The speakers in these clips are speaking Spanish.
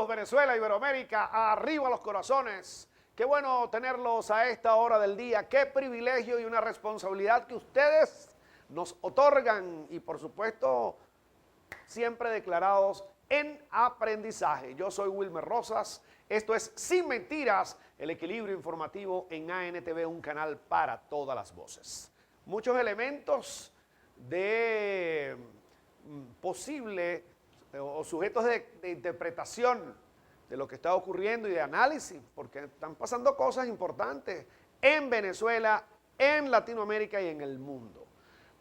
Venezuela, Iberoamérica, arriba los corazones. Qué bueno tenerlos a esta hora del día. Qué privilegio y una responsabilidad que ustedes nos otorgan y por supuesto siempre declarados en aprendizaje. Yo soy Wilmer Rosas. Esto es Sin Mentiras, el equilibrio informativo en ANTV, un canal para todas las voces. Muchos elementos de posible o sujetos de interpretación de lo que está ocurriendo y de análisis, porque están pasando cosas importantes en Venezuela, en Latinoamérica y en el mundo.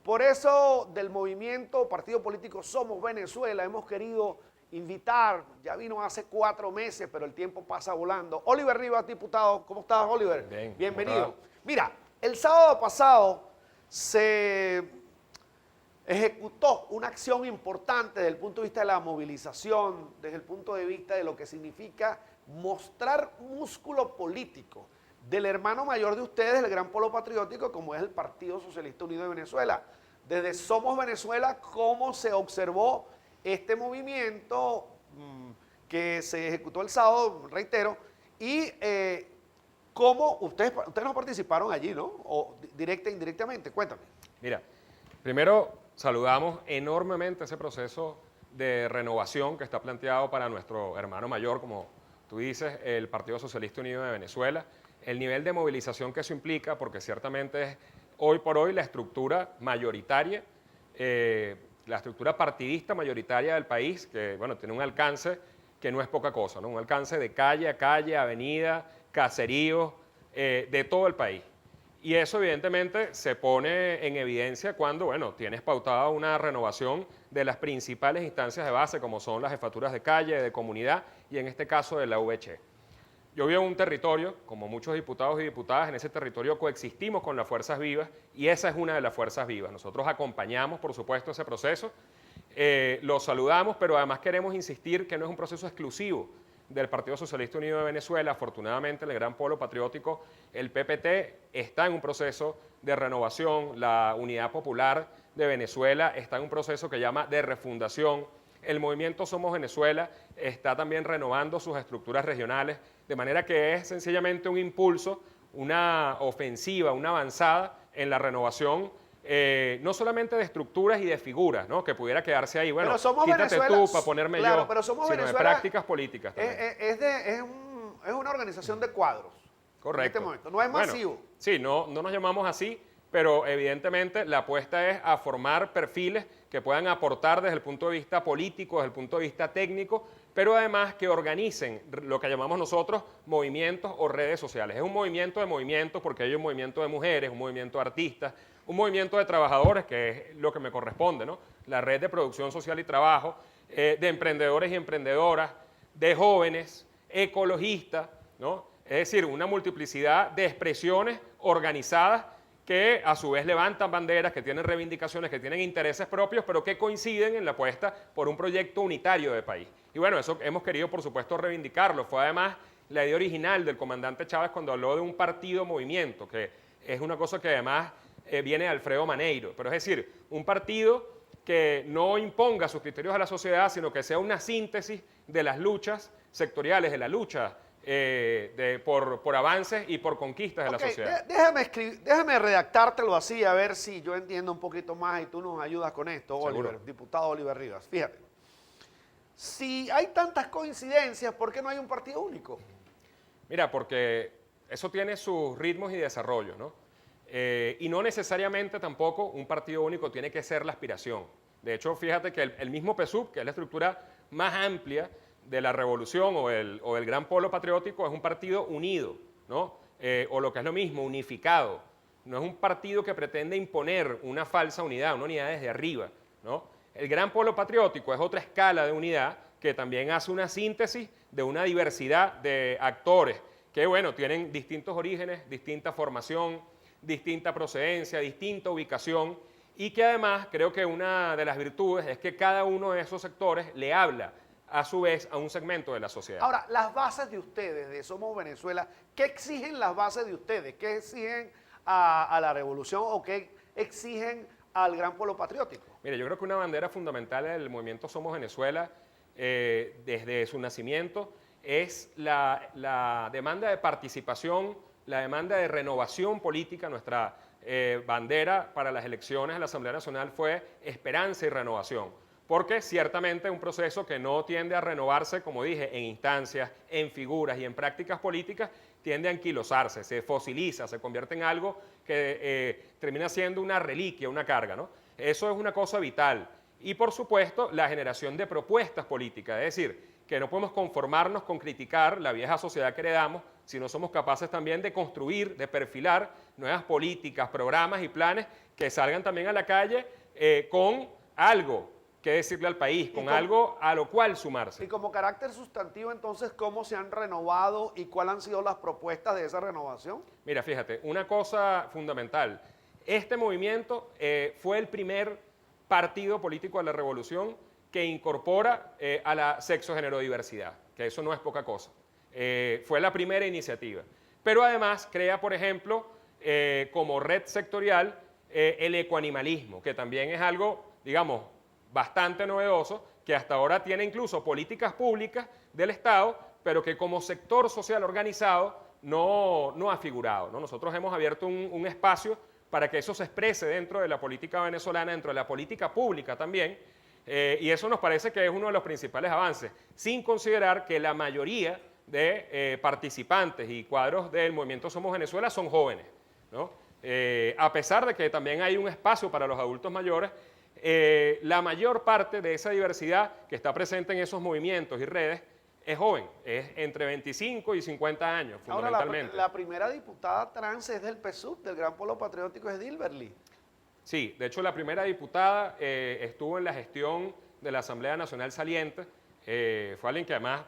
Por eso del movimiento Partido Político Somos Venezuela hemos querido invitar, ya vino hace 4 meses, pero el tiempo pasa volando. Oliver Rivas, diputado, ¿cómo estás, Oliver? Bien. Bienvenido. Mira, el sábado pasado se ejecutó una acción importante desde el punto de vista de la movilización, desde el punto de vista de lo que significa mostrar músculo político del hermano mayor de ustedes, el gran polo patriótico, como es el Partido Socialista Unido de Venezuela. Desde Somos Venezuela, cómo se observó este movimiento que se ejecutó el sábado, reitero, y cómo ustedes no participaron allí, ¿no? O directa e indirectamente, cuéntame. Mira, primero saludamos enormemente ese proceso de renovación que está planteado para nuestro hermano mayor, como tú dices, el Partido Socialista Unido de Venezuela, el nivel de movilización que eso implica, porque ciertamente es hoy por hoy la estructura mayoritaria, la estructura partidista mayoritaria del país, que bueno, tiene un alcance que no es poca cosa, ¿no? Un alcance de calle a calle, avenida, caseríos, de todo el país. Y eso evidentemente se pone en evidencia cuando, bueno, tienes pautada una renovación de las principales instancias de base, como son las jefaturas de calle, de comunidad, y en este caso de la VC. Yo vivo en un territorio, como muchos diputados y diputadas, en ese territorio coexistimos con las fuerzas vivas, y esa es una de las fuerzas vivas. Nosotros acompañamos, por supuesto, ese proceso, lo saludamos, pero además queremos insistir que no es un proceso exclusivo del Partido Socialista Unido de Venezuela. Afortunadamente, el gran polo patriótico, el PPT, está en un proceso de renovación. La Unidad Popular de Venezuela está en un proceso que llama de refundación. El movimiento Somos Venezuela está también renovando sus estructuras regionales, de manera que es sencillamente un impulso, una ofensiva, una avanzada en la renovación, no solamente de estructuras y de figuras, ¿no? Que pudiera quedarse ahí, bueno, quítate Venezuela, tú para ponerme claro, yo, pero Somos sino Venezuela, de prácticas políticas también. Es una organización de cuadros. Correcto. En este momento, no es masivo. Bueno, sí, no nos llamamos así, pero evidentemente la apuesta es a formar perfiles que puedan aportar desde el punto de vista político, desde el punto de vista técnico, pero además que organicen lo que llamamos nosotros movimientos o redes sociales. Es un movimiento de movimientos porque hay un movimiento de mujeres, un movimiento de artistas, un movimiento de trabajadores, que es lo que me corresponde, ¿no? La red de producción social y trabajo, de emprendedores y emprendedoras, de jóvenes, ecologistas, ¿no? Es decir, una multiplicidad de expresiones organizadas que a su vez levantan banderas, que tienen reivindicaciones, que tienen intereses propios, pero que coinciden en la apuesta por un proyecto unitario de país. Y bueno, eso hemos querido, por supuesto, reivindicarlo. Fue además la idea original del comandante Chávez cuando habló de un partido-movimiento, que es una cosa que además viene de Alfredo Maneiro. Pero es decir, un partido que no imponga sus criterios a la sociedad, sino que sea una síntesis de las luchas sectoriales, de la lucha por avances y por conquistas de la sociedad. Déjame redactártelo así, a ver si yo entiendo un poquito más y tú nos ayudas con esto, Seguro. Oliver, diputado Oliver Rivas. Fíjate, si hay tantas coincidencias, ¿por qué no hay un partido único? Mira, porque eso tiene sus ritmos y desarrollos, ¿no? Y no necesariamente tampoco un partido único tiene que ser la aspiración. De hecho, fíjate que el mismo PSUV, que es la estructura más amplia de la revolución o el gran polo patriótico, es un partido unido, ¿no? O lo que es lo mismo, unificado. No es un partido que pretende imponer una falsa unidad, una unidad desde arriba, ¿no? El gran polo patriótico es otra escala de unidad que también hace una síntesis de una diversidad de actores que, bueno, tienen distintos orígenes, distinta formación, distinta procedencia, distinta ubicación, y que además creo que una de las virtudes es que cada uno de esos sectores le habla a su vez a un segmento de la sociedad. Ahora, las bases de ustedes, de Somos Venezuela, ¿qué exigen las bases de ustedes? ¿Qué exigen a la revolución o qué exigen al gran polo patriótico? Mire, yo creo que una bandera fundamental del movimiento Somos Venezuela desde su nacimiento, es la demanda de participación, la demanda de renovación política. Nuestra bandera para las elecciones en la Asamblea Nacional fue esperanza y renovación, porque ciertamente es un proceso que no tiende a renovarse, como dije, en instancias, en figuras y en prácticas políticas, tiende a anquilosarse, se fosiliza, se convierte en algo que termina siendo una reliquia, una carga, ¿no? Eso es una cosa vital. Y por supuesto, la generación de propuestas políticas, es decir, que no podemos conformarnos con criticar la vieja sociedad que heredamos, sino somos capaces también de construir, de perfilar nuevas políticas, programas y planes que salgan también a la calle con algo que decirle al país, con algo a lo cual sumarse. Y como carácter sustantivo, entonces, ¿cómo se han renovado y cuáles han sido las propuestas de esa renovación? Mira, fíjate, una cosa fundamental. Este movimiento fue el primer partido político de la revolución que incorpora a la sexo-género-diversidad, que eso no es poca cosa. Fue la primera iniciativa. Pero además crea, por ejemplo, como red sectorial, el ecoanimalismo, que también es algo, digamos, bastante novedoso, que hasta ahora tiene incluso políticas públicas del Estado, pero que como sector social organizado no ha figurado, ¿no? Nosotros hemos abierto un espacio para que eso se exprese dentro de la política venezolana, dentro de la política pública también, y eso nos parece que es uno de los principales avances, sin considerar que la mayoría de participantes y cuadros del movimiento Somos Venezuela son jóvenes, ¿no? A pesar de que también hay un espacio para los adultos mayores, la mayor parte de esa diversidad que está presente en esos movimientos y redes es joven, es entre 25 y 50 años, fundamentalmente. Ahora, la primera diputada trans es del PSUV, del Gran Polo Patriótico, es Dilberly. Sí, de hecho la primera diputada estuvo en la gestión de la Asamblea Nacional saliente, fue alguien que además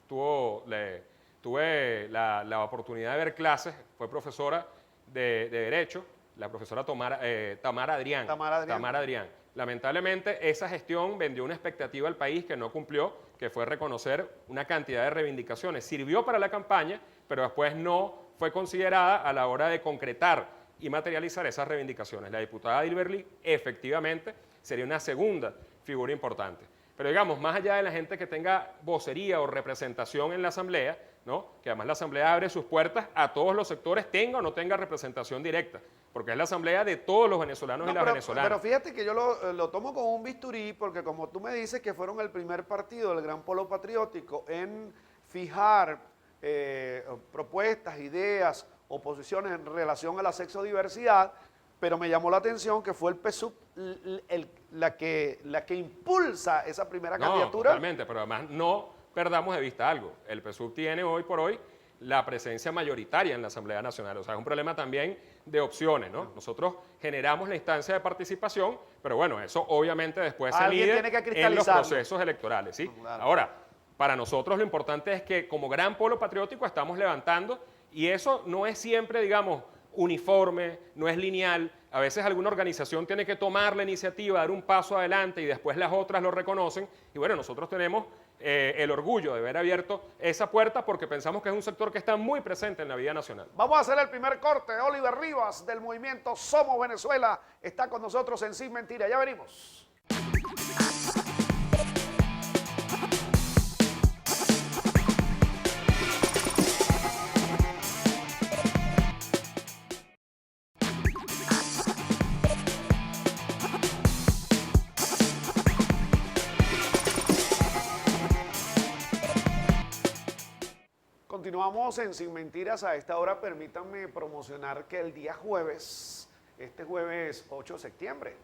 tuve la oportunidad de ver clases, fue profesora de Derecho, la profesora Tamara Adrián. Tamara Adrián. Lamentablemente esa gestión vendió una expectativa al país que no cumplió, que fue reconocer una cantidad de reivindicaciones. Sirvió para la campaña, pero después no fue considerada a la hora de concretar y materializar esas reivindicaciones. La diputada Dilberly efectivamente sería una segunda figura importante. Pero digamos, más allá de la gente que tenga vocería o representación en la Asamblea, ¿no? Que además la Asamblea abre sus puertas a todos los sectores, tenga o no tenga representación directa, porque es la Asamblea de todos los venezolanos y las venezolanas. Pero fíjate que yo lo tomo como un bisturí, porque como tú me dices que fueron el primer partido del Gran Polo Patriótico en fijar propuestas, ideas, oposiciones en relación a la sexodiversidad, pero me llamó la atención que fue el PSUV la que impulsa esa primera candidatura. Totalmente, pero además no perdamos de vista algo. El PSUV tiene hoy por hoy la presencia mayoritaria en la Asamblea Nacional. O sea, es un problema también de opciones, ¿no? Nosotros generamos la instancia de participación, pero bueno, eso obviamente después se mide en los procesos electorales, ¿sí? Claro. Ahora, para nosotros lo importante es que como gran polo patriótico estamos levantando, y eso no es siempre, digamos, uniforme, no es lineal. A veces alguna organización tiene que tomar la iniciativa, dar un paso adelante y después las otras lo reconocen. Y bueno, nosotros tenemos el orgullo de haber abierto esa puerta porque pensamos que es un sector que está muy presente en la vida nacional. Vamos a hacer el primer corte. Oliver Rivas del movimiento Somos Venezuela está con nosotros en Sin Mentira. Ya venimos. Continuamos en Sin Mentiras. A esta hora permítanme promocionar que el día jueves, este jueves 8 de septiembre,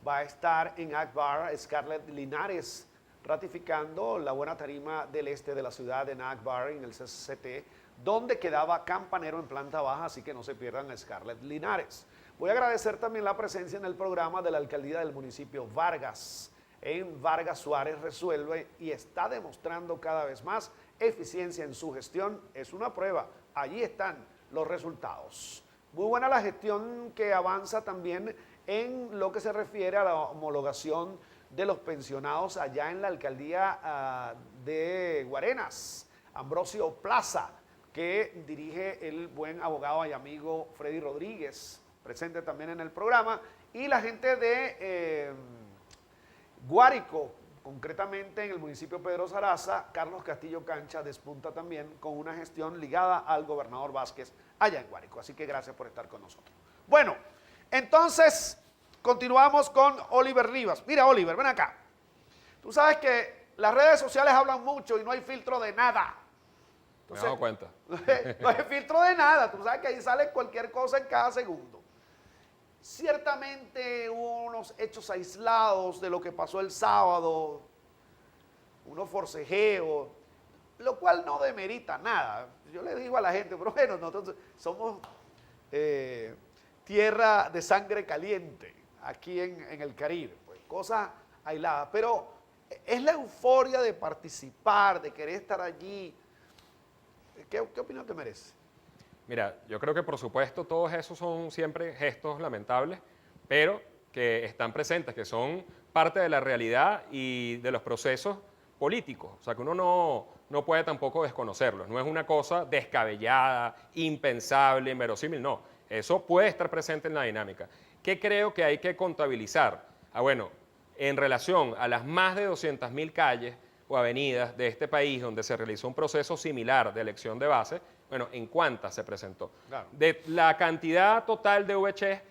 va a estar en Akbar Scarlett Linares, ratificando la buena tarima del este de la ciudad de Akbar en el CCT, donde quedaba Campanero en planta baja, así que no se pierdan a Scarlett Linares. Voy a agradecer también la presencia en el programa de la alcaldía del municipio Vargas. En Vargas Suárez resuelve y está demostrando cada vez más eficiencia en su gestión. Es una prueba, allí están los resultados. Muy buena la gestión que avanza también en lo que se refiere a la homologación de los pensionados allá en la alcaldía de Guarenas. Ambrosio Plaza, que dirige el buen abogado y amigo Freddy Rodríguez, presente también en el programa, y la gente de Guárico, concretamente en el municipio de Pedro Zaraza, Carlos Castillo Cancha despunta también con una gestión ligada al gobernador Vázquez allá en Guárico. Así que gracias por estar con nosotros. Bueno, entonces continuamos con Oliver Rivas. Mira, Oliver, ven acá. Tú sabes que las redes sociales hablan mucho y no hay filtro de nada. Me he dado cuenta. No hay filtro de nada. Tú sabes que ahí sale cualquier cosa en cada segundo. Ciertamente hubo unos hechos aislados de lo que pasó el sábado, unos forcejeos, lo cual no demerita nada. Yo le digo a la gente, pero bueno, nosotros somos tierra de sangre caliente aquí en el Caribe, pues, cosas aisladas. Pero es la euforia de participar, de querer estar allí. ¿Qué opinión te merece? Mira, yo creo que por supuesto todos esos son siempre gestos lamentables, pero que están presentes, que son parte de la realidad y de los procesos políticos. O sea, que uno no puede tampoco desconocerlos. No es una cosa descabellada, impensable, inverosímil, no. Eso puede estar presente en la dinámica. ¿Qué creo que hay que contabilizar? Bueno, en relación a las más de 200.000 calles o avenidas de este país donde se realizó un proceso similar de elección de base, bueno, ¿en cuántas se presentó? Claro. De la cantidad total de VCHES,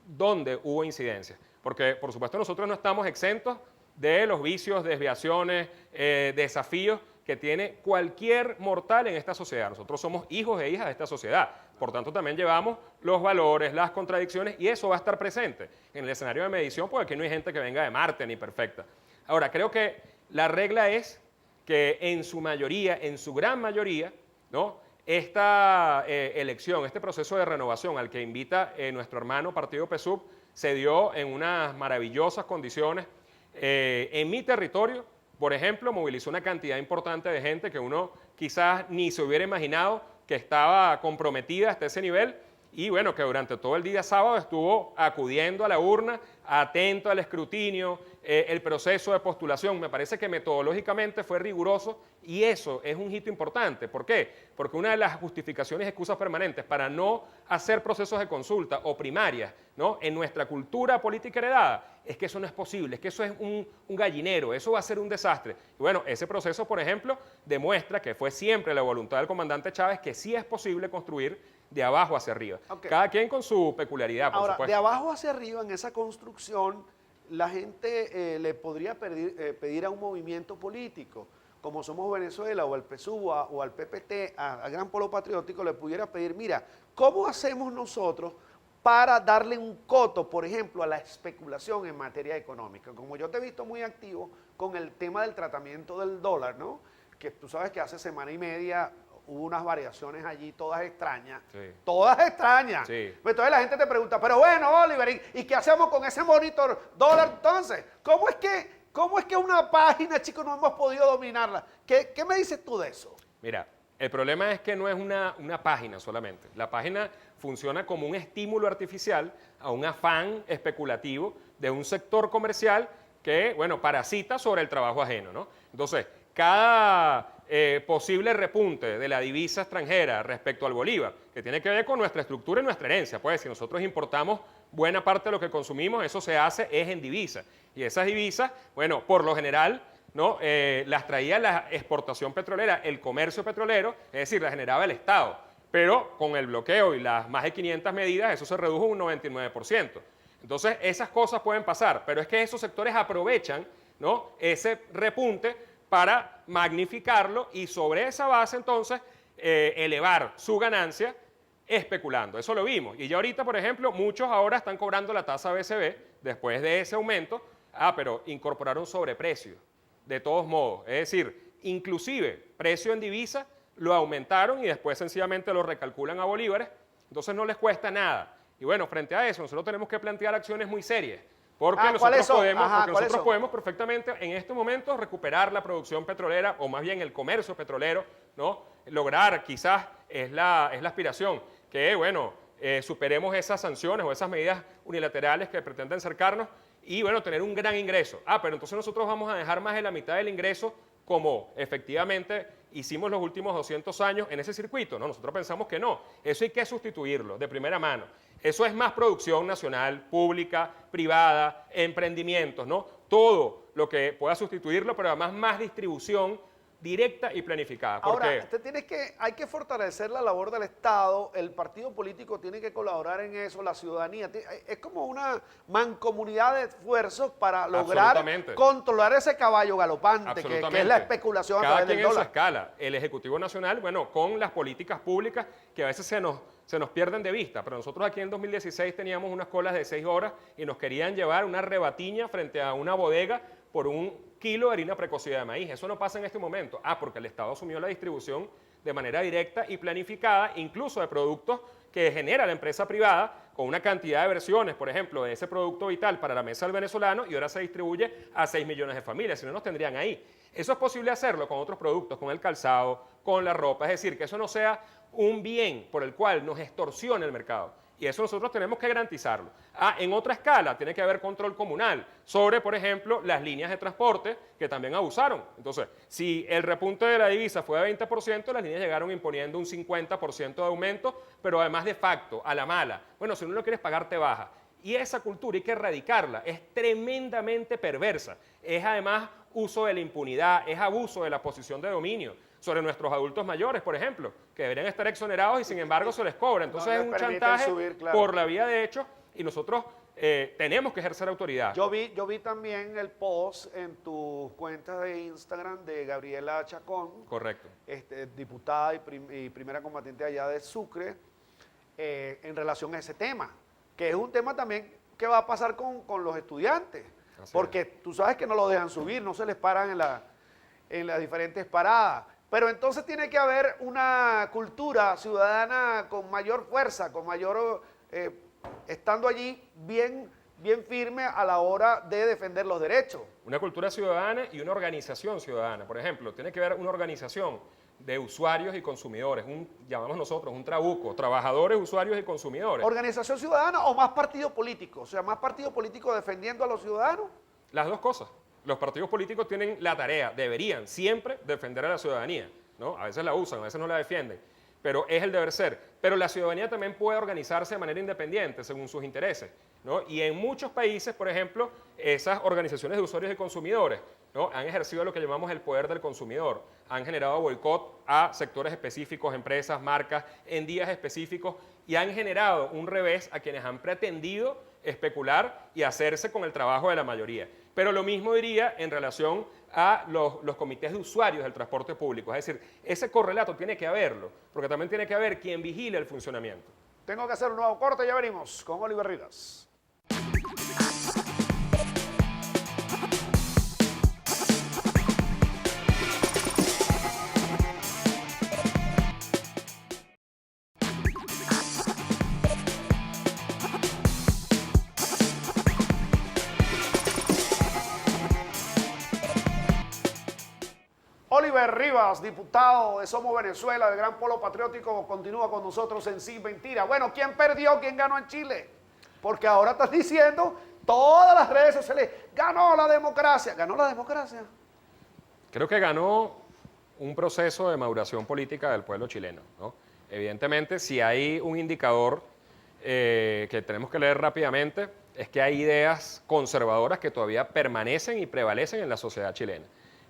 ¿dónde hubo incidencias? Porque, por supuesto, nosotros no estamos exentos de los vicios, desviaciones, desafíos que tiene cualquier mortal en esta sociedad. Nosotros somos hijos e hijas de esta sociedad. Por tanto, también llevamos los valores, las contradicciones, y eso va a estar presente en el escenario de medición, porque aquí no hay gente que venga de Marte ni perfecta. Ahora, creo que la regla es que en su mayoría, en su gran mayoría, ¿no?, esta elección, este proceso de renovación al que invita nuestro hermano partido PSUV, se dio en unas maravillosas condiciones. En mi territorio, por ejemplo, movilizó una cantidad importante de gente que uno quizás ni se hubiera imaginado que estaba comprometida hasta ese nivel, y bueno, que durante todo el día sábado estuvo acudiendo a la urna, atento al escrutinio, el proceso de postulación. Me parece que metodológicamente fue riguroso, y eso es un hito importante. ¿Por qué? Porque una de las justificaciones y excusas permanentes para no hacer procesos de consulta o primarias, ¿no?, en nuestra cultura política heredada, es que eso no es posible, es que eso es un gallinero, eso va a ser un desastre. Y bueno, ese proceso, por ejemplo, demuestra que fue siempre la voluntad del comandante Chávez, que sí es posible construir de abajo hacia arriba. Okay. Cada quien con su peculiaridad, por supuesto. De abajo hacia arriba, en esa construcción, la gente le podría pedir a un movimiento político, como Somos Venezuela o al PSUV o al PPT, al Gran Polo Patriótico, le pudiera pedir, mira, ¿cómo hacemos nosotros para darle un coto, por ejemplo, a la especulación en materia económica? Como yo te he visto muy activo con el tema del tratamiento del dólar, ¿no?, que tú sabes que hace semana y media hubo unas variaciones allí todas extrañas. Sí. Todas extrañas. Sí. Entonces la gente te pregunta, pero bueno, Oliver, ¿y qué hacemos con ese monitor dólar entonces? ¿Cómo es que una página, chicos, no hemos podido dominarla? ¿Qué me dices tú de eso? Mira, el problema es que no es una página solamente. La página funciona como un estímulo artificial a un afán especulativo de un sector comercial que, bueno, parasita sobre el trabajo ajeno, ¿no? Entonces, cada posible repunte de la divisa extranjera respecto al bolívar, que tiene que ver con nuestra estructura y nuestra herencia, pues si nosotros importamos buena parte de lo que consumimos, eso se hace es en divisa. Y esas divisas, bueno, por lo general, ¿no?, las traía la exportación petrolera, el comercio petrolero, es decir, las generaba el Estado. Pero con el bloqueo y las más de 500 medidas, eso se redujo un 99%. Entonces, esas cosas pueden pasar, pero es que esos sectores aprovechan, ¿no?, ese repunte para magnificarlo y sobre esa base entonces elevar su ganancia especulando. Eso lo vimos. Y ya ahorita, por ejemplo, muchos ahora están cobrando la tasa BCB después de ese aumento, pero incorporaron sobreprecio, de todos modos. Es decir, inclusive precio en divisa lo aumentaron y después sencillamente lo recalculan a bolívares, entonces no les cuesta nada. Y bueno, frente a eso nosotros tenemos que plantear acciones muy serias. Porque nosotros podemos perfectamente en estos momentos recuperar la producción petrolera, o más bien el comercio petrolero, ¿no? Lograr, quizás es la aspiración, que bueno, superemos esas sanciones o esas medidas unilaterales que pretenden cercarnos y bueno, tener un gran ingreso. Pero entonces nosotros vamos a dejar más de la mitad del ingreso como efectivamente hicimos los últimos 200 años en ese circuito. No, nosotros pensamos que no. Eso hay que sustituirlo de primera mano. Eso es más producción nacional, pública, privada, emprendimientos, ¿no? todo lo que pueda sustituirlo, pero además más distribución directa y planificada. Ahora, Porque hay que fortalecer la labor del Estado, el partido político tiene que colaborar en eso, la ciudadanía. Es como una mancomunidad de esfuerzos para lograr controlar ese caballo galopante que es la especulación a través del dólar. Cada quien en su escala. El Ejecutivo Nacional, bueno, con las políticas públicas que a veces se nos pierden de vista, pero nosotros aquí en 2016 teníamos unas colas de 6 horas y nos querían llevar una rebatiña frente a una bodega por un kilo de harina precocida de maíz. Eso no pasa en este momento. Porque el Estado asumió la distribución de manera directa y planificada, incluso de productos que genera la empresa privada, con una cantidad de versiones, por ejemplo, de ese producto vital para la mesa del venezolano, y ahora se distribuye a 6 millones de familias, si no nos tendrían ahí. Eso es posible hacerlo con otros productos, con el calzado, con la ropa, es decir, que eso no sea un bien por el cual nos extorsione el mercado. Y eso nosotros tenemos que garantizarlo. En otra escala tiene que haber control comunal sobre, por ejemplo, las líneas de transporte que también abusaron. Entonces, si el repunte de la divisa fue de 20%, las líneas llegaron imponiendo un 50% de aumento, pero además de facto, a la mala. Bueno, si no lo quieres pagar, te baja. Y esa cultura hay que erradicarla, es tremendamente perversa. Es además uso de la impunidad, es abuso de la posición de dominio sobre nuestros adultos mayores, por ejemplo, que deberían estar exonerados y sin embargo se les cobra. Entonces es un chantaje por la vía de hecho y nosotros tenemos que ejercer autoridad. Yo vi también el post en tus cuentas de Instagram de Gabriela Chacón. Correcto. Diputada y primera combatiente allá de Sucre, en relación a ese tema, que es un tema también que va a pasar con los estudiantes, porque tú sabes que no lo dejan subir, no se les paran en las diferentes paradas. Pero entonces tiene que haber una cultura ciudadana con mayor fuerza, con mayor, estando allí bien firme a la hora de defender los derechos. Una cultura ciudadana y una organización ciudadana. Por ejemplo, tiene que haber una organización de usuarios y consumidores, llamamos nosotros un trabuco, trabajadores, usuarios y consumidores. ¿Organización ciudadana o más partido político? O sea, más partido político defendiendo a los ciudadanos. Las dos cosas. Los partidos políticos tienen la tarea, deberían siempre defender a la ciudadanía, ¿no? A veces la usan, a veces no la defienden, pero es el deber ser. Pero la ciudadanía también puede organizarse de manera independiente, según sus intereses, ¿no? Y en muchos países, por ejemplo, esas organizaciones de usuarios y consumidores, ¿no? Han ejercido lo que llamamos el poder del consumidor, han generado boicot a sectores específicos, empresas, marcas, en días específicos, y han generado un revés a quienes han pretendido especular y hacerse con el trabajo de la mayoría. Pero lo mismo diría en relación a los comités de usuarios del transporte público. Es decir, ese correlato tiene que haberlo, porque también tiene que haber quien vigile el funcionamiento. Tengo que hacer un nuevo corte, ya venimos con Oliver Rivas. Oliver Rivas, diputado de Somos Venezuela, del Gran Polo Patriótico, continúa con nosotros en Sin Mentira. Bueno, ¿quién perdió? ¿Quién ganó en Chile? Porque ahora estás diciendo, todas las redes sociales, ganó la democracia. ¿Ganó la democracia? Creo que ganó un proceso de maduración política del pueblo chileno, ¿no? Evidentemente, si hay un indicador que tenemos que leer rápidamente, es que hay ideas conservadoras que todavía permanecen y prevalecen en la sociedad chilena.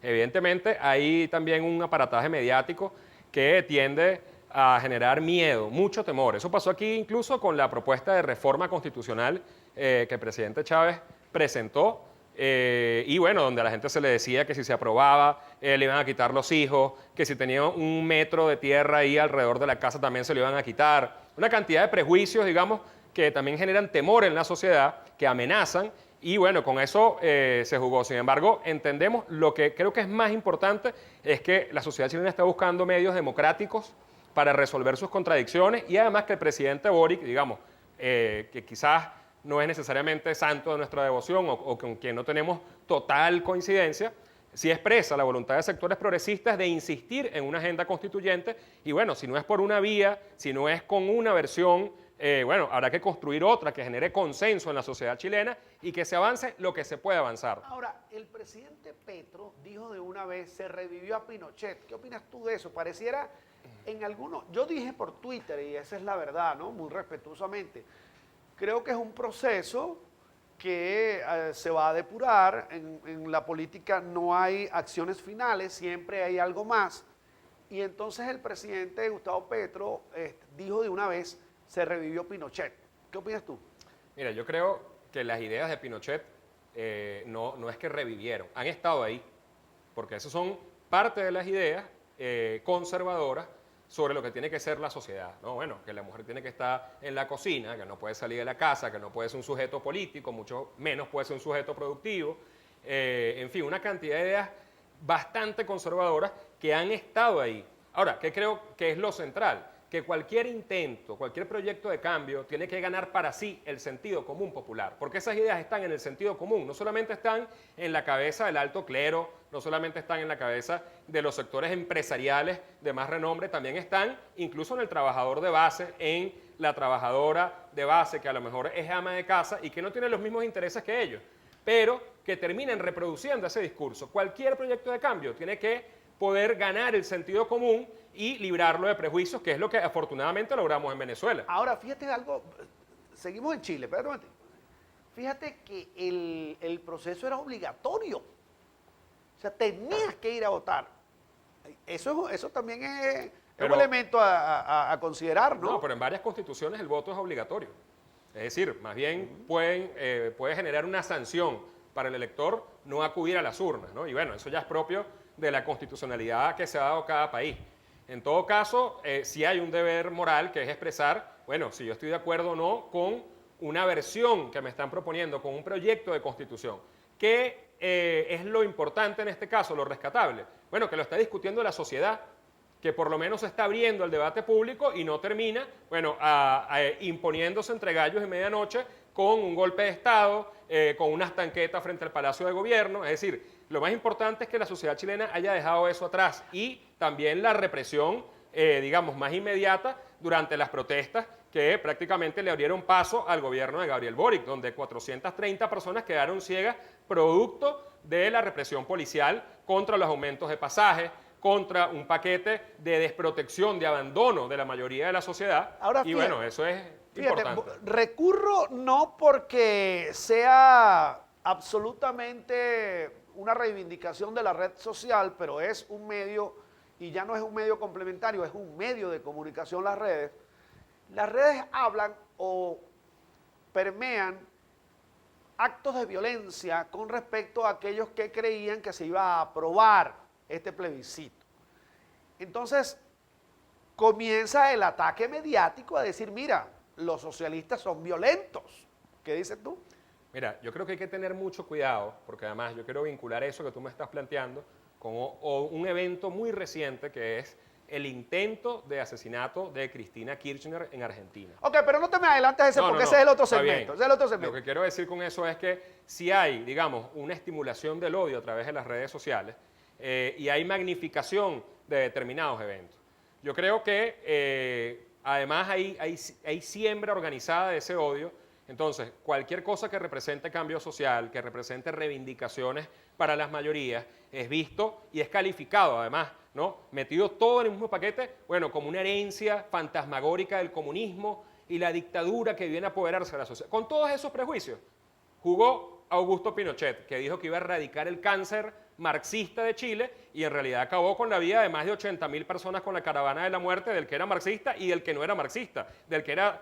Evidentemente hay también un aparataje mediático que tiende a generar miedo, mucho temor. Eso pasó aquí incluso con la propuesta de reforma constitucional que el presidente Chávez presentó y bueno, donde a la gente se le decía que si se aprobaba le iban a quitar los hijos, que si tenía un metro de tierra ahí alrededor de la casa también se lo iban a quitar. Una cantidad de prejuicios, digamos, que también generan temor en la sociedad, que amenazan. Y bueno, con eso se jugó. Sin embargo, entendemos lo que creo que es más importante, es que la sociedad chilena está buscando medios democráticos para resolver sus contradicciones y además que el presidente Boric, digamos, que quizás no es necesariamente santo de nuestra devoción o con quien no tenemos total coincidencia, sí expresa la voluntad de sectores progresistas de insistir en una agenda constituyente y bueno, si no es por una vía, si no es con una versión, bueno, habrá que construir otra que genere consenso en la sociedad chilena y que se avance lo que se puede avanzar. Ahora, el presidente Petro dijo de una vez, se revivió a Pinochet. ¿Qué opinas tú de eso? Pareciera en algunos, yo dije por Twitter, y esa es la verdad, ¿no? Muy respetuosamente, creo que es un proceso que se va a depurar. En la política no hay acciones finales, siempre hay algo más. Y entonces el presidente Gustavo Petro dijo de una vez, se revivió Pinochet. ¿Qué opinas tú? Mira, yo creo que las ideas de Pinochet no es que revivieron, han estado ahí, porque esas son parte de las ideas conservadoras sobre lo que tiene que ser la sociedad, ¿no? Bueno, que la mujer tiene que estar en la cocina, que no puede salir de la casa, que no puede ser un sujeto político, mucho menos puede ser un sujeto productivo, en fin, una cantidad de ideas bastante conservadoras que han estado ahí. Ahora, ¿qué creo que es lo central? Que cualquier intento, cualquier proyecto de cambio tiene que ganar para sí el sentido común popular, porque esas ideas están en el sentido común, no solamente están en la cabeza del alto clero, no solamente están en la cabeza de los sectores empresariales de más renombre, también están incluso en el trabajador de base, en la trabajadora de base que a lo mejor es ama de casa y que no tiene los mismos intereses que ellos, pero que terminen reproduciendo ese discurso. Cualquier proyecto de cambio tiene que poder ganar el sentido común y librarlo de prejuicios, que es lo que afortunadamente logramos en Venezuela. Ahora, fíjate algo, seguimos en Chile, espérate un momento. Fíjate que el proceso era obligatorio. O sea, tenías que ir a votar. Eso también es un elemento a considerar, ¿no? No, pero en varias constituciones el voto es obligatorio. Es decir, más bien puede generar una sanción para el elector no acudir a las urnas, ¿no? Y bueno, eso ya es propio de la constitucionalidad que se ha dado cada país. En todo caso, sí hay un deber moral que es expresar, bueno, si yo estoy de acuerdo o no con una versión que me están proponiendo, con un proyecto de constitución. ¿Qué es lo importante en este caso, lo rescatable? Bueno, que lo está discutiendo la sociedad, que por lo menos está abriendo el debate público y no termina, bueno, imponiéndose entre gallos y medianoche con un golpe de Estado, con unas tanquetas frente al Palacio de Gobierno. Es decir, lo más importante es que la sociedad chilena haya dejado eso atrás y también la represión, digamos, más inmediata durante las protestas que prácticamente le abrieron paso al gobierno de Gabriel Boric, donde 430 personas quedaron ciegas producto de la represión policial contra los aumentos de pasajes, contra un paquete de desprotección, de abandono de la mayoría de la sociedad. Ahora, y fíjate, bueno, eso es fíjate, importante. recurro no porque sea absolutamente una reivindicación de la red social, pero es un medio, y ya no es un medio complementario, es un medio de comunicación las redes. Las redes hablan o permean actos de violencia con respecto a aquellos que creían que se iba a aprobar este plebiscito. Entonces, comienza el ataque mediático a decir, mira, los socialistas son violentos. ¿Qué dices tú? Mira, yo creo que hay que tener mucho cuidado, porque además yo quiero vincular eso que tú me estás planteando con un evento muy reciente que es el intento de asesinato de Cristina Kirchner en Argentina. Ok, pero no te me adelantes ese porque ese es el otro segmento. Ese es el otro segmento. Lo que quiero decir con eso es que si hay, digamos, una estimulación del odio a través de las redes sociales y hay magnificación de determinados eventos. Yo creo que además hay siembra organizada de ese odio. Entonces, cualquier cosa que represente cambio social, que represente reivindicaciones para las mayorías, es visto y es calificado además, ¿no? Metido todo en el mismo paquete, bueno, como una herencia fantasmagórica del comunismo y la dictadura que viene a apoderarse de la sociedad. Con todos esos prejuicios, jugó Augusto Pinochet, que dijo que iba a erradicar el cáncer marxista de Chile y en realidad acabó con la vida de más de 80.000 personas con la caravana de la muerte, del que era marxista y del que no era marxista, del que era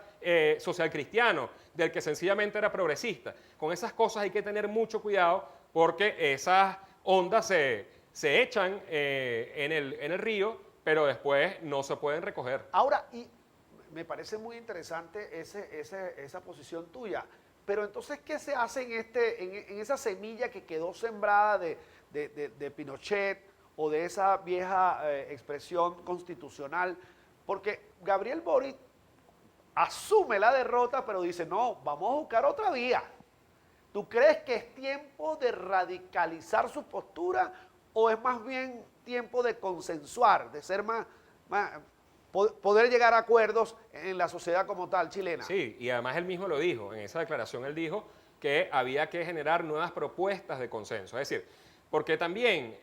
social cristiano, del que sencillamente era progresista. Con esas cosas hay que tener mucho cuidado porque esas ondas se echan en el río, pero después no se pueden recoger. Ahora, y me parece muy interesante esa posición tuya, pero entonces, ¿qué se hace en esa semilla que quedó sembrada de Pinochet o de esa vieja expresión constitucional? Porque Gabriel Boric asume la derrota, pero dice, no, vamos a buscar otra vía. ¿Tú crees que es tiempo de radicalizar su postura o es más bien tiempo de consensuar, de ser poder llegar a acuerdos en la sociedad como tal chilena? Sí, y además él mismo lo dijo, en esa declaración él dijo que había que generar nuevas propuestas de consenso. Es decir, porque también,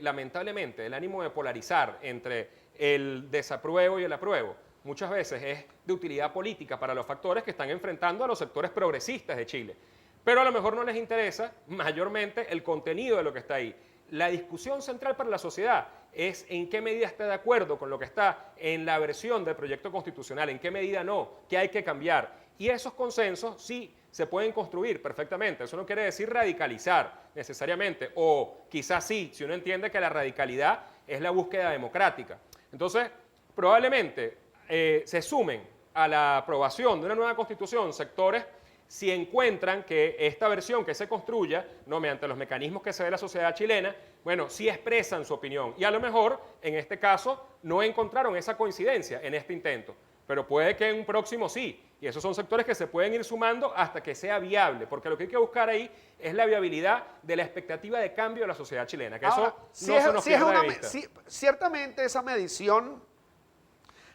lamentablemente, el ánimo de polarizar entre el desapruebo y el apruebo muchas veces es de utilidad política para los factores que están enfrentando a los sectores progresistas de Chile. pero a lo mejor no les interesa mayormente el contenido de lo que está ahí. La discusión central para la sociedad es en qué medida está de acuerdo con lo que está en la versión del proyecto constitucional, en qué medida no, qué hay que cambiar. Y esos consensos sí se pueden construir perfectamente. Eso no quiere decir radicalizar necesariamente, o quizás sí, si uno entiende que la radicalidad es la búsqueda democrática. Entonces, probablemente se sumen a la aprobación de una nueva constitución sectores si encuentran que esta versión que se construya, no mediante los mecanismos que se ve la sociedad chilena, bueno, sí expresan su opinión. Y a lo mejor, en este caso, no encontraron esa coincidencia en este intento, pero puede que en un próximo sí. Y esos son sectores que se pueden ir sumando hasta que sea viable, porque lo que hay que buscar ahí es la viabilidad de la expectativa de cambio de la sociedad chilena, que Ahora, eso no se nos pierda de vista. Ciertamente esa medición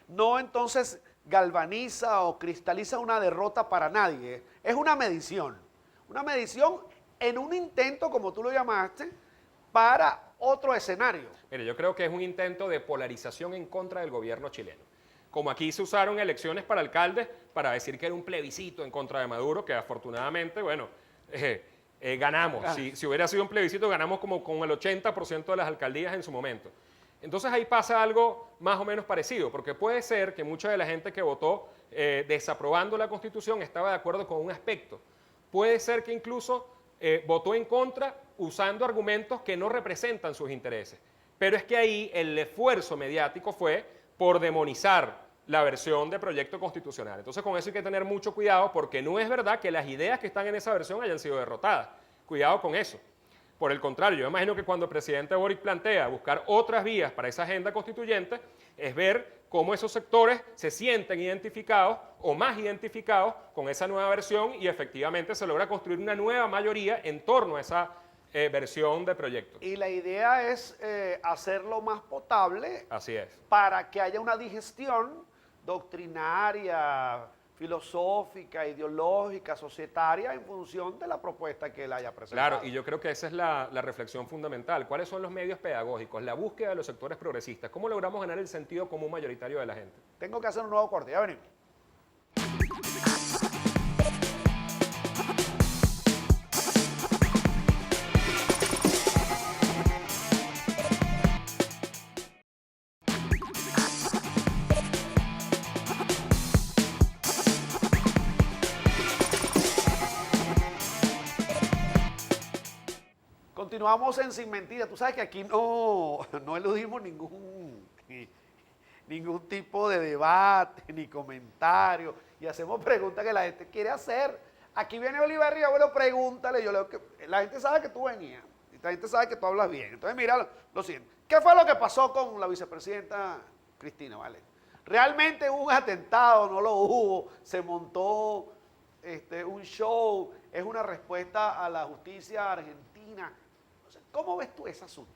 no entonces galvaniza o cristaliza una derrota para nadie. Es una medición en un intento, como tú lo llamaste, para otro escenario. Mire, yo creo que es un intento de polarización en contra del gobierno chileno. Como aquí se usaron elecciones para alcaldes para decir que era un plebiscito en contra de Maduro, que afortunadamente, bueno, ganamos. Si hubiera sido un plebiscito, ganamos como con el 80% de las alcaldías en su momento. Entonces ahí pasa algo más o menos parecido, porque puede ser que mucha de la gente que votó desaprobando la Constitución estaba de acuerdo con un aspecto. Puede ser que incluso votó en contra usando argumentos que no representan sus intereses. Pero es que ahí el esfuerzo mediático fue por demonizar la versión de proyecto constitucional. Entonces con eso hay que tener mucho cuidado, porque no es verdad que las ideas que están en esa versión hayan sido derrotadas. Cuidado con eso. Por el contrario, yo imagino que cuando el presidente Boric plantea buscar otras vías para esa agenda constituyente, es ver cómo esos sectores se sienten identificados o más identificados con esa nueva versión y efectivamente se logra construir una nueva mayoría en torno a esa versión de proyecto. Y la idea es hacerlo más potable. Así es. Para que haya una digestión doctrinaria, filosófica, ideológica, societaria, en función de la propuesta que él haya presentado. Claro, y yo creo que esa es la reflexión fundamental. ¿Cuáles son los medios pedagógicos? La búsqueda de los sectores progresistas. ¿Cómo logramos ganar el sentido común mayoritario de la gente? Tengo que hacer un nuevo corte, ya venimos. Continuamos en Sin Mentira. Tú sabes que aquí no eludimos ningún tipo de debate, ni comentario, y hacemos preguntas que la gente quiere hacer. Aquí viene Oliver y bueno, pregúntale. La gente sabe que tú venías, y la gente sabe que tú hablas bien. Entonces, mira lo siguiente. ¿Qué fue lo que pasó con la vicepresidenta Cristina, vale? ¿Realmente hubo un atentado? ¿No lo hubo? ¿Se montó un show? ¿Es una respuesta a la justicia argentina? ¿Cómo ves tú ese asunto?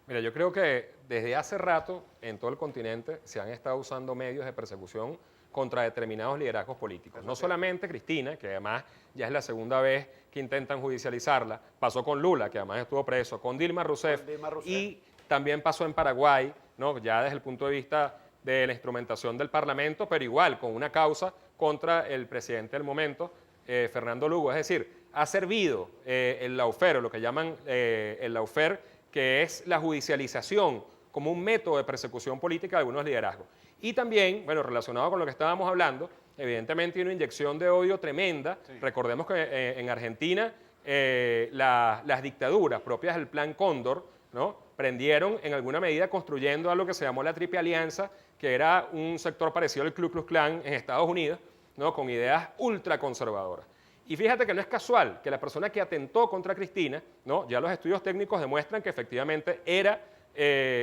Mira, yo creo que desde hace rato en todo el continente se han estado usando medios de persecución contra determinados liderazgos políticos. No solamente Cristina, que además ya es la segunda vez que intentan judicializarla, pasó con Lula, que además estuvo preso, con Dilma Rousseff, y también pasó en Paraguay, ¿no? Ya desde el punto de vista de la instrumentación del Parlamento, pero igual con una causa contra el presidente del momento, Fernando Lugo. Es decir, ha servido el lawfare, lo que llaman el lawfare, que es la judicialización como un método de persecución política de algunos liderazgos. Y también, bueno, relacionado con lo que estábamos hablando, evidentemente hay una inyección de odio tremenda. Sí. Recordemos que en Argentina las dictaduras propias del Plan Cóndor, ¿no?, prendieron en alguna medida construyendo algo que se llamó la Triple Alianza, que era un sector parecido al Ku Klux Klan en Estados Unidos, ¿no?, con ideas ultraconservadoras. Y fíjate que no es casual que la persona que atentó contra Cristina, ¿no?, ya los estudios técnicos demuestran que efectivamente era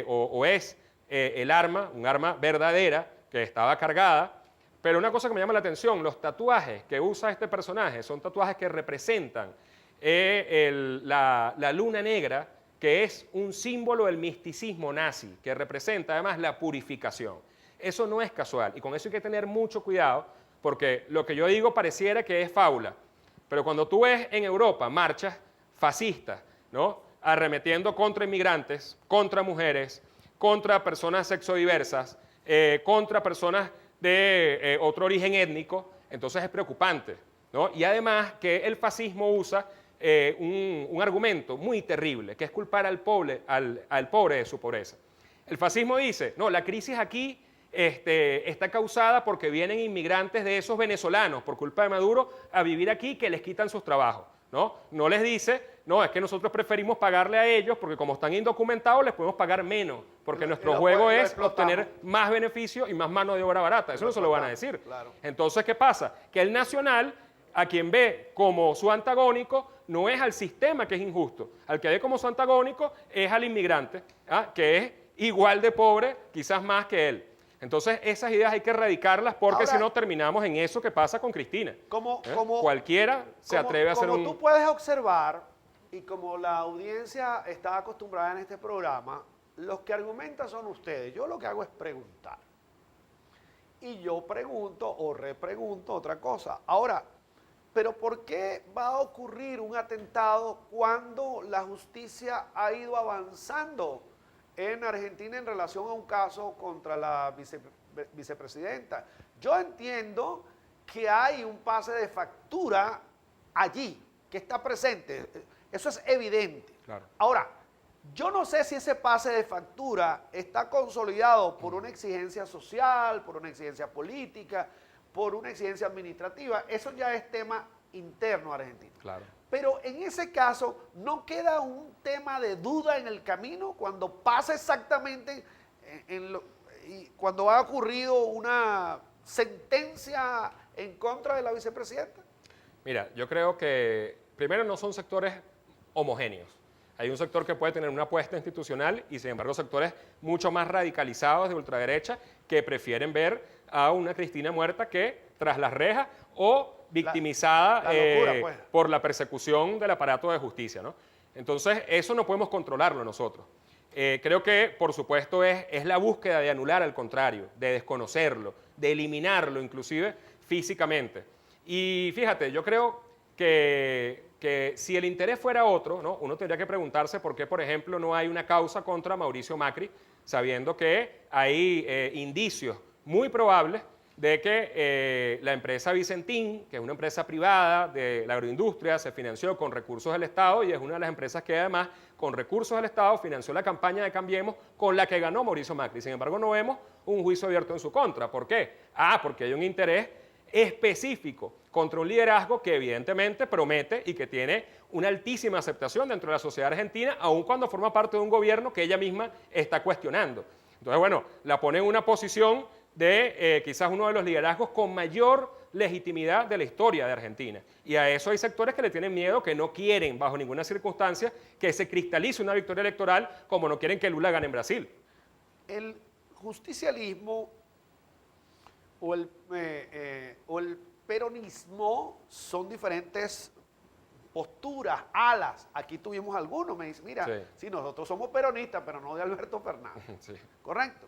o es el arma, un arma verdadera que estaba cargada. Pero una cosa que me llama la atención, los tatuajes que usa este personaje son tatuajes que representan la luna negra, que es un símbolo del misticismo nazi, que representa además la purificación. Eso no es casual y con eso hay que tener mucho cuidado, porque lo que yo digo pareciera que es fábula, pero cuando tú ves en Europa marchas fascistas, ¿no?, arremetiendo contra inmigrantes, contra mujeres, contra personas sexodiversas, contra personas de otro origen étnico, entonces es preocupante. ¿no? Y además que el fascismo usa un argumento muy terrible, que es culpar al pobre de su pobreza. El fascismo dice, no, la crisis aquí está causada porque vienen inmigrantes de esos venezolanos por culpa de Maduro a vivir aquí que les quitan sus trabajos. No les dice, no, es que nosotros preferimos pagarle a ellos porque como están indocumentados les podemos pagar menos, porque nuestro juego es obtener más beneficio y más mano de obra barata. Eso no se lo van a decir. Claro. Entonces, ¿qué pasa? Que el nacional, a quien ve como su antagónico, no es al sistema que es injusto. Al que ve como su antagónico es al inmigrante, que es igual de pobre, quizás más que él. Entonces, esas ideas hay que erradicarlas porque si no terminamos en eso que pasa con Cristina. Cualquiera se atreve a hacer Como tú puedes observar, y como la audiencia está acostumbrada en este programa, los que argumentan son ustedes. Yo lo que hago es preguntar. Y yo pregunto o repregunto otra cosa. Ahora, ¿pero por qué va a ocurrir un atentado cuando la justicia ha ido avanzando en Argentina en relación a un caso contra la vicepresidenta? Yo entiendo que hay un pase de factura allí, que está presente. Eso es evidente. Claro. Ahora, yo no sé si ese pase de factura está consolidado por una exigencia social, por una exigencia política, por una exigencia administrativa. Eso ya es tema interno argentino. Claro. Pero en ese caso, ¿no queda un tema de duda en el camino cuando pasa exactamente y cuando ha ocurrido una sentencia en contra de la vicepresidenta? Mira, yo creo que primero no son sectores homogéneos. Hay un sector que puede tener una apuesta institucional y sin embargo sectores mucho más radicalizados de ultraderecha que prefieren ver a una Cristina muerta que tras las rejas o victimizada la locura, pues, por la persecución del aparato de justicia, ¿no? Entonces, eso no podemos controlarlo nosotros. Creo que, por supuesto, es la búsqueda de anular al contrario, de desconocerlo, de eliminarlo inclusive físicamente. Y fíjate, yo creo que si el interés fuera otro, ¿no? Uno tendría que preguntarse por qué, por ejemplo, no hay una causa contra Mauricio Macri, sabiendo que hay indicios muy probables de que la empresa Vicentín, que es una empresa privada de la agroindustria, se financió con recursos del Estado y es una de las empresas que además con recursos del Estado financió la campaña de Cambiemos con la que ganó Mauricio Macri. Sin embargo, no vemos un juicio abierto en su contra. ¿Por qué? Porque hay un interés específico contra un liderazgo que evidentemente promete y que tiene una altísima aceptación dentro de la sociedad argentina, aun cuando forma parte de un gobierno que ella misma está cuestionando. Entonces, bueno, la pone en una posición de quizás uno de los liderazgos con mayor legitimidad de la historia de Argentina. Y a eso hay sectores que le tienen miedo, que no quieren bajo ninguna circunstancia que se cristalice una victoria electoral, como no quieren que Lula gane en Brasil. El justicialismo o el peronismo son diferentes posturas, alas. Aquí tuvimos algunos, me dicen, mira, sí, nosotros somos peronistas, pero no de Alberto Fernández. Sí. Correcto.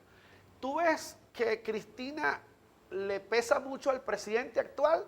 ¿Tú ves que Cristina le pesa mucho al presidente actual?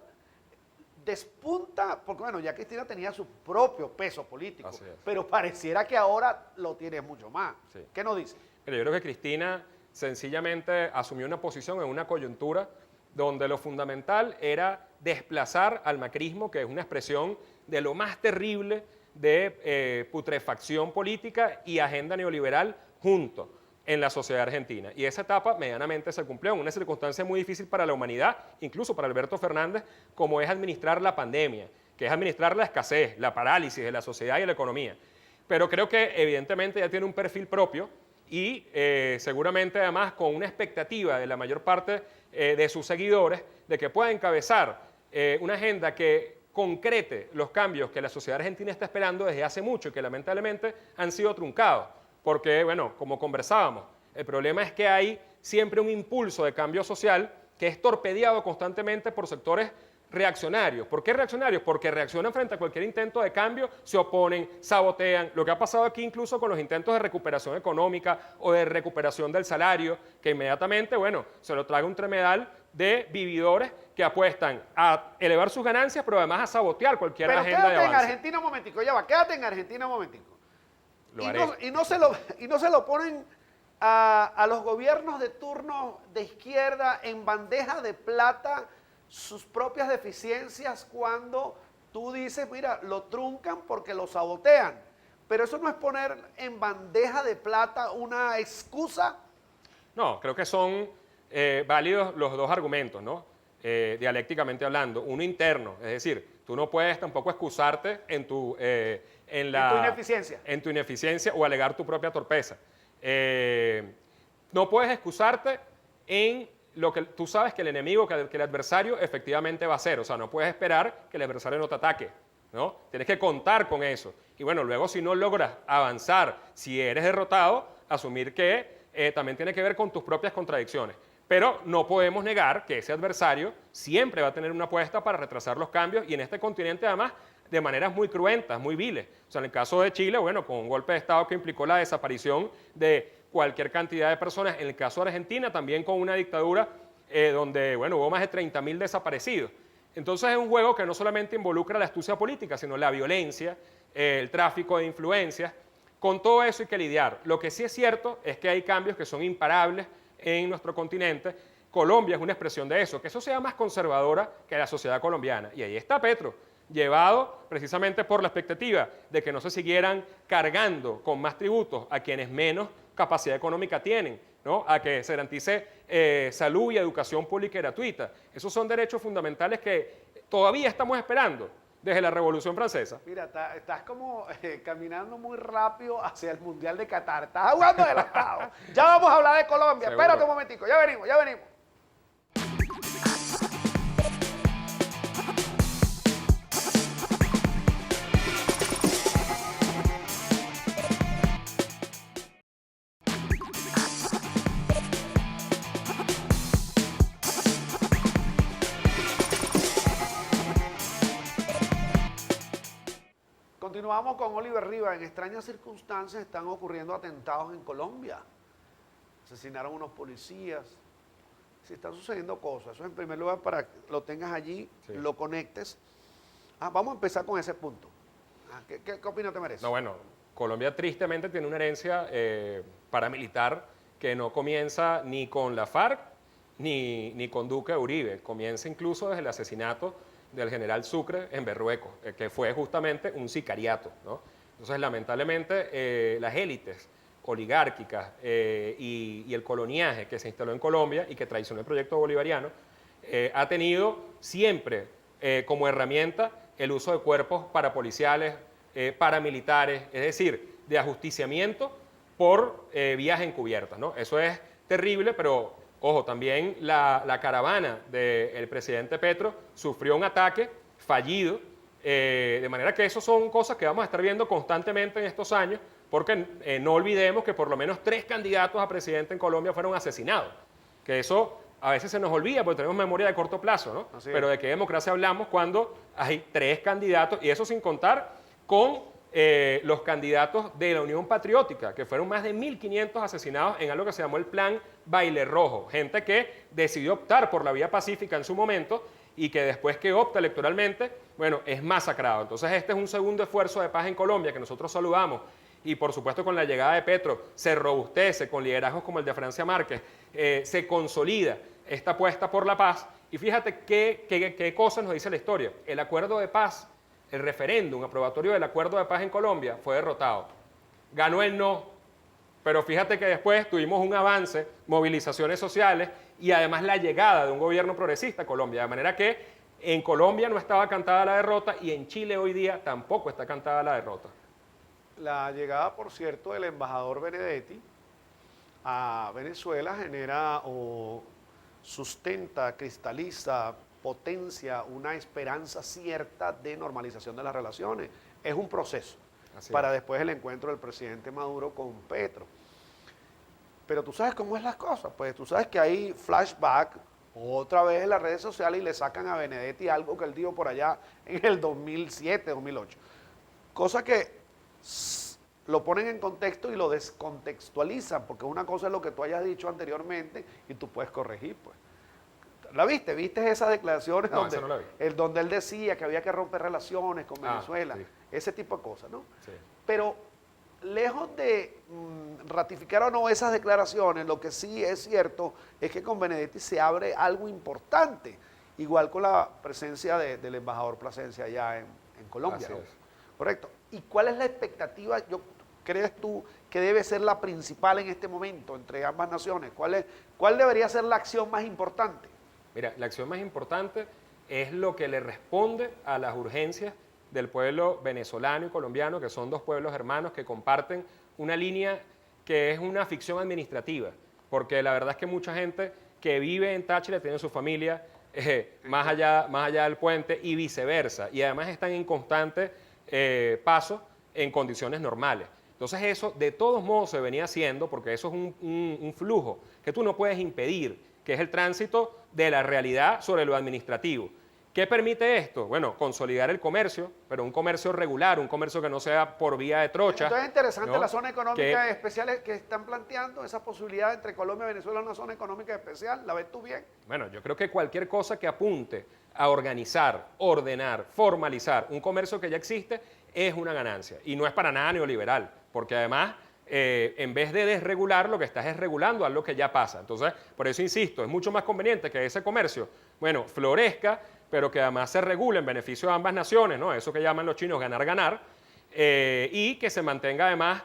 Despunta, porque bueno, ya Cristina tenía su propio peso político, pero pareciera que ahora lo tiene mucho más. Sí. ¿Qué nos dice? Pero yo creo que Cristina sencillamente asumió una posición en una coyuntura donde lo fundamental era desplazar al macrismo, que es una expresión de lo más terrible de putrefacción política y agenda neoliberal juntos en la sociedad argentina. Y esa etapa medianamente se cumplió en una circunstancia muy difícil para la humanidad, incluso para Alberto Fernández, como es administrar la pandemia, que es administrar la escasez, la parálisis de la sociedad y de la economía. Pero creo que evidentemente ya tiene un perfil propio y seguramente además con una expectativa de la mayor parte de sus seguidores de que pueda encabezar una agenda que concrete los cambios que la sociedad argentina está esperando desde hace mucho y que lamentablemente han sido truncados. Porque, bueno, como conversábamos, el problema es que hay siempre un impulso de cambio social que es torpedeado constantemente por sectores reaccionarios. ¿Por qué reaccionarios? Porque reaccionan frente a cualquier intento de cambio, se oponen, sabotean. Lo que ha pasado aquí incluso con los intentos de recuperación económica o de recuperación del salario, que inmediatamente, bueno, se lo traga un tremedal de vividores que apuestan a elevar sus ganancias, pero además a sabotear cualquier agenda de avance. Pero quédate en Argentina un momentico, ya va, quédate en Argentina un momentico. Y no se lo ponen a los gobiernos de turno de izquierda en bandeja de plata sus propias deficiencias cuando tú dices, mira, lo truncan porque lo sabotean. Pero eso no es poner en bandeja de plata una excusa. No, creo que son válidos los dos argumentos, ¿no? Dialécticamente hablando. Uno interno, es decir, tú no puedes tampoco excusarte en tu ineficiencia. En tu ineficiencia o alegar tu propia torpeza. No puedes excusarte en lo que tú sabes que el enemigo, que el adversario efectivamente va a hacer. O sea, no puedes esperar que el adversario no te ataque, ¿no? Tienes que contar con eso. Y bueno, luego si no logras avanzar, si eres derrotado, asumir que también tiene que ver con tus propias contradicciones. Pero no podemos negar que ese adversario siempre va a tener una apuesta para retrasar los cambios y en este continente además de maneras muy cruentas, muy viles. O sea, en el caso de Chile, bueno, con un golpe de Estado que implicó la desaparición de cualquier cantidad de personas. En el caso de Argentina, también con una dictadura donde, bueno, hubo más de 30.000 desaparecidos. Entonces es un juego que no solamente involucra la astucia política, sino la violencia, el tráfico de influencias. Con todo eso hay que lidiar. Lo que sí es cierto es que hay cambios que son imparables en nuestro continente. Colombia es una expresión de eso, que eso sea más conservadora que la sociedad colombiana. Y ahí está Petro, llevado precisamente por la expectativa de que no se siguieran cargando con más tributos a quienes menos capacidad económica tienen, ¿no? A que se garantice salud y educación pública y gratuita. Esos son derechos fundamentales que todavía estamos esperando desde la Revolución Francesa. Mira, estás como caminando muy rápido hacia el Mundial de Qatar. Estás jugando adelantado. Ya vamos a hablar de Colombia. Seguro. Espérate un momentico. Ya venimos, ya venimos. Continuamos con Oliver Rivas. En extrañas circunstancias están ocurriendo atentados en Colombia. Asesinaron unos policías. Sí, están sucediendo cosas. Eso en primer lugar para que lo tengas allí, sí, lo conectes. Vamos a empezar con ese punto. ¿Qué opinión te merece? No, bueno, Colombia tristemente tiene una herencia paramilitar que no comienza ni con la FARC ni con Duque Uribe. Comienza incluso desde el asesinato del general Sucre en Berruecos, que fue justamente un sicariato, ¿no? Entonces, lamentablemente, las élites oligárquicas y el coloniaje que se instaló en Colombia y que traicionó el proyecto bolivariano, ha tenido siempre como herramienta el uso de cuerpos parapoliciales, paramilitares, es decir, de ajusticiamiento por vías encubiertas, ¿no? Eso es terrible, pero ojo, también la caravana del presidente Petro sufrió un ataque fallido, de manera que eso son cosas que vamos a estar viendo constantemente en estos años, porque no olvidemos que por lo menos 3 candidatos a presidente en Colombia fueron asesinados, que eso a veces se nos olvida porque tenemos memoria de corto plazo, ¿no? Pero ¿de qué democracia hablamos cuando hay 3 candidatos? Y eso sin contar con los candidatos de la Unión Patriótica, que fueron más de 1.500 asesinados en algo que se llamó el Plan Baile Rojo. Gente que decidió optar por la vía pacífica en su momento y que después que opta electoralmente, bueno, es masacrado. Entonces este es un segundo esfuerzo de paz en Colombia que nosotros saludamos. Y por supuesto con la llegada de Petro se robustece con liderazgos como el de Francia Márquez, se consolida esta apuesta por la paz. Y fíjate qué cosas nos dice la historia. El acuerdo de paz, el referéndum aprobatorio del acuerdo de paz en Colombia fue derrotado. Ganó el no, pero fíjate que después tuvimos un avance, movilizaciones sociales y además la llegada de un gobierno progresista a Colombia. De manera que en Colombia no estaba cantada la derrota y en Chile hoy día tampoco está cantada la derrota. La llegada, por cierto, del embajador Benedetti a Venezuela genera o sustenta, cristaliza, potencia una esperanza cierta de normalización de las relaciones. Es un proceso para después el encuentro del presidente Maduro con Petro. Pero tú sabes cómo es las cosas, pues tú sabes que hay flashback otra vez en las redes sociales y le sacan a Benedetti algo que él dijo por allá en el 2007, 2008. Cosa que lo ponen en contexto y lo descontextualizan, porque una cosa es lo que tú hayas dicho anteriormente y tú puedes corregir, pues. ¿La viste? ¿Viste esas declaraciones no, no la vi. donde él decía que había que romper relaciones con Venezuela? Sí. Ese tipo de cosas, ¿no? Sí. Pero lejos de ratificar o no esas declaraciones, lo que sí es cierto es que con Benedetti se abre algo importante igual con la presencia del embajador Plasencia allá en Colombia. Así ¿no? es. Correcto. ¿Y cuál es la expectativa, crees tú, que debe ser la principal en este momento entre ambas naciones? ¿Cuál debería ser la acción más importante? Mira, la acción más importante es lo que le responde a las urgencias del pueblo venezolano y colombiano, que son dos pueblos hermanos que comparten una línea que es una ficción administrativa, porque la verdad es que mucha gente que vive en Táchira tiene su familia más allá del puente y viceversa, y además están en constante paso en condiciones normales. Entonces eso de todos modos se venía haciendo porque eso es un flujo que tú no puedes impedir, que es el tránsito de la realidad sobre lo administrativo. ¿Qué permite esto? Bueno, consolidar el comercio, pero un comercio regular, un comercio que no sea por vía de trocha. Entonces es interesante, ¿no?, la zona económica que, especial que están planteando, esa posibilidad entre Colombia y Venezuela, una zona económica especial. ¿La ves tú bien? Bueno, yo creo que cualquier cosa que apunte a organizar, ordenar, formalizar un comercio que ya existe es una ganancia. Y no es para nada neoliberal, porque además, en vez de desregular, lo que estás es regulando algo que ya pasa. Entonces, por eso insisto, es mucho más conveniente que ese comercio, bueno, florezca, pero que además se regule en beneficio de ambas naciones, ¿no? Eso que llaman los chinos ganar-ganar, y que se mantenga además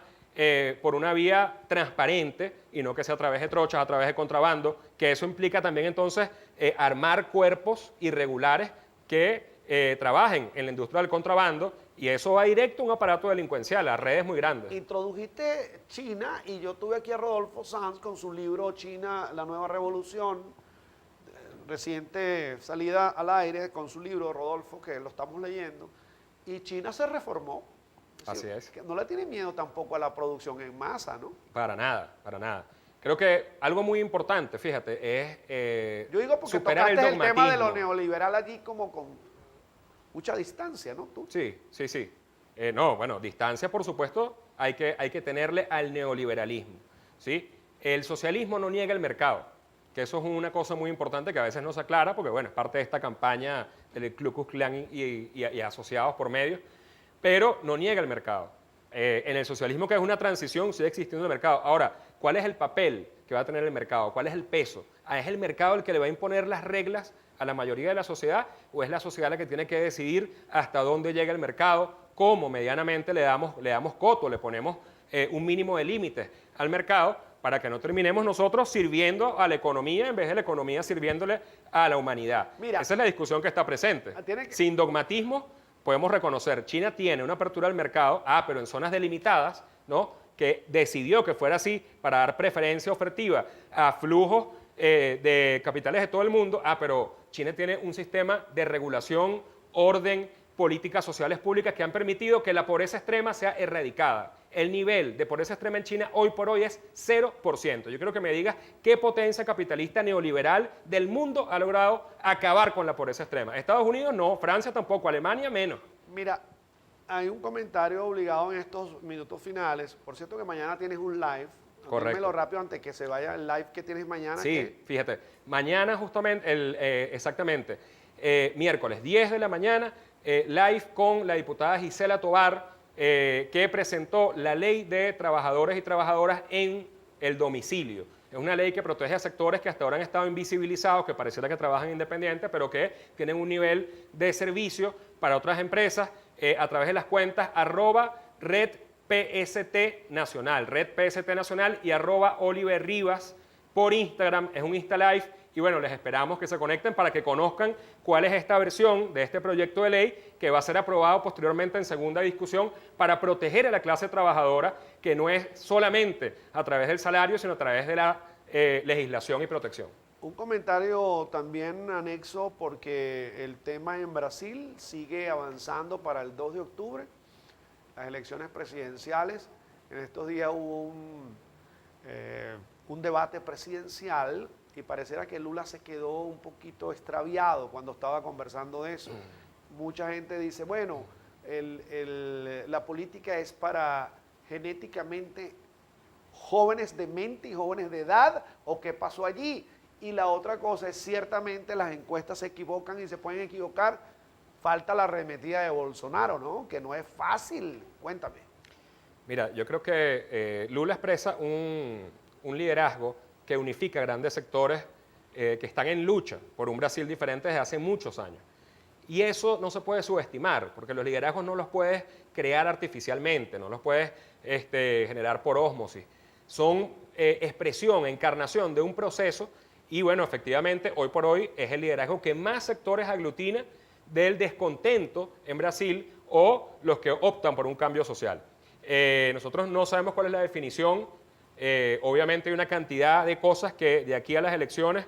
por una vía transparente y no que sea a través de trochas, a través de contrabando, que eso implica también entonces armar cuerpos irregulares que trabajen en la industria del contrabando, y eso va directo a un aparato delincuencial, a redes muy grandes. Introdujiste China y yo tuve aquí a Rodolfo Sanz con su libro China, la nueva revolución, reciente salida al aire con su libro, Rodolfo, que lo estamos leyendo, y China se reformó. Así es. Que no le tiene miedo tampoco a la producción en masa, ¿no? Para nada, para nada. Creo que algo muy importante, fíjate, es yo digo porque superar tocaste el el tema de lo dogmatismo. neoliberal allí como con mucha distancia, ¿no? ¿Tú? Sí, sí, sí. No, bueno, distancia, por supuesto, hay que tenerle al neoliberalismo, ¿sí? El socialismo no niega el mercado, que eso es una cosa muy importante que a veces no se aclara, porque, bueno, es parte de esta campaña del Ku Klux Klan y asociados por medios, pero no niega el mercado. En el socialismo, que es una transición, sigue existiendo el mercado. Ahora, ¿cuál es el papel que va a tener el mercado? ¿Cuál es el peso? ¿Es el mercado el que le va a imponer las reglas a la mayoría de la sociedad, o es la sociedad la que tiene que decidir hasta dónde llega el mercado, cómo medianamente le damos coto, le ponemos un mínimo de límites al mercado para que no terminemos nosotros sirviendo a la economía en vez de la economía sirviéndole a la humanidad? Mira, esa es la discusión que está presente. Sin dogmatismo podemos reconocer, China tiene una apertura al mercado, pero en zonas delimitadas, ¿no?, que decidió que fuera así para dar preferencia ofertiva a flujos de capitales de todo el mundo, pero China tiene un sistema de regulación, orden, políticas sociales públicas que han permitido que la pobreza extrema sea erradicada. El nivel de pobreza extrema en China hoy por hoy es 0%. Yo quiero que me digas qué potencia capitalista neoliberal del mundo ha logrado acabar con la pobreza extrema. Estados Unidos no, Francia tampoco, Alemania menos. Mira, hay un comentario obligado en estos minutos finales. Por cierto que mañana tienes un live. Correcto. Dímelo rápido antes que se vaya el live que tienes mañana. Sí, fíjate, mañana justamente, exactamente, miércoles 10 de la mañana, live con la diputada Gisela Tobar, que presentó la ley de trabajadores y trabajadoras en el domicilio. Es una ley que protege a sectores que hasta ahora han estado invisibilizados, que pareciera que trabajan independientes, pero que tienen un nivel de servicio para otras empresas a través de las cuentas @Red PST Nacional, Red PST Nacional, y @Oliver Rivas por Instagram. Es un Insta Live y bueno, les esperamos que se conecten para que conozcan cuál es esta versión de este proyecto de ley que va a ser aprobado posteriormente en segunda discusión para proteger a la clase trabajadora, que no es solamente a través del salario, sino a través de la legislación y protección. Un comentario también anexo, porque el tema en Brasil sigue avanzando para el 2 de octubre. Las elecciones presidenciales. En estos días hubo un debate presidencial y pareciera que Lula se quedó un poquito extraviado cuando estaba conversando de eso. Mucha gente dice, bueno, la política es para genéticamente jóvenes de mente y jóvenes de edad, ¿o qué pasó allí? Y la otra cosa es, ciertamente las encuestas se equivocan y se pueden equivocar. Falta la arremetida de Bolsonaro, ¿no? Que no es fácil. Cuéntame. Mira, yo creo que Lula expresa un liderazgo que unifica grandes sectores que están en lucha por un Brasil diferente desde hace muchos años. Y eso no se puede subestimar, porque los liderazgos no los puedes crear artificialmente, no los puedes generar por ósmosis. Son expresión, encarnación de un proceso y bueno, efectivamente, hoy por hoy es el liderazgo que más sectores aglutina del descontento en Brasil o los que optan por un cambio social. Nosotros no sabemos cuál es la definición, obviamente hay una cantidad de cosas que de aquí a las elecciones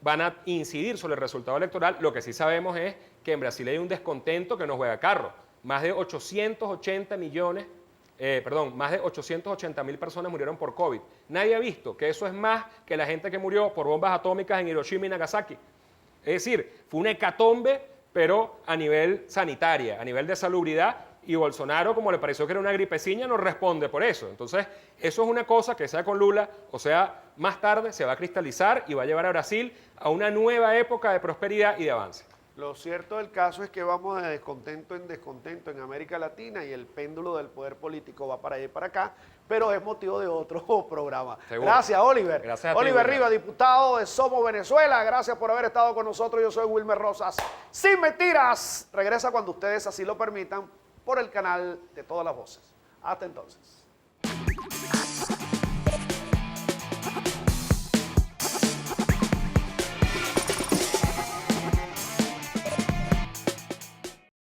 van a incidir sobre el resultado electoral. Lo que sí sabemos es que en Brasil hay un descontento que no juega carro. Más de 880.000 personas murieron por COVID. Nadie ha visto que eso es más que la gente que murió por bombas atómicas en Hiroshima y Nagasaki. Es decir, fue una hecatombe, pero a nivel sanitaria, a nivel de salubridad, y Bolsonaro, como le pareció que era una gripeciña, no responde por eso. Entonces, eso es una cosa que sea con Lula, o sea, más tarde se va a cristalizar y va a llevar a Brasil a una nueva época de prosperidad y de avance. Lo cierto del caso es que vamos de descontento en América Latina y el péndulo del poder político va para allá y para acá, pero es motivo de otro programa. Seguro. Gracias, Oliver. Gracias a ti, Oliver Wilmer. Rivas, diputado de Somos Venezuela. Gracias por haber estado con nosotros. Yo soy Wilmer Rosas. Sin mentiras. Regresa cuando ustedes así lo permitan por el canal de Todas las Voces. Hasta entonces.